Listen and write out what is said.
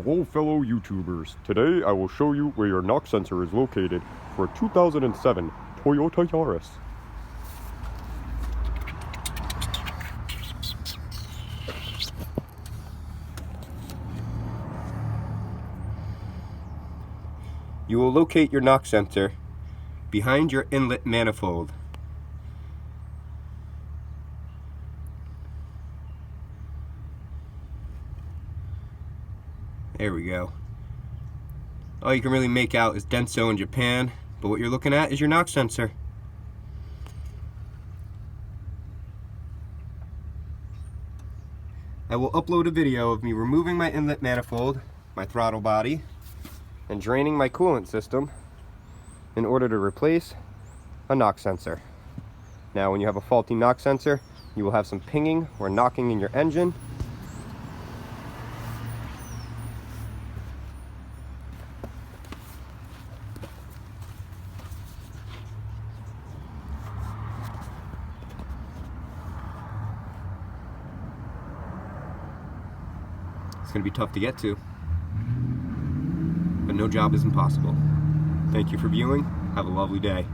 Hello fellow YouTubers, today I will show you where your knock sensor is located for a 2007 Toyota Yaris. You will locate your knock sensor behind your inlet manifold. There we go. All you can really make out is Denso in Japan, but what you're looking at is your knock sensor. I will upload a video of me removing my inlet manifold, my throttle body, and draining my coolant system in order to replace a knock sensor. Now when you have a faulty knock sensor, you will have some pinging or knocking in your engine. It's going to be tough to get to, but no job is impossible. Thank you for viewing. Have a lovely day.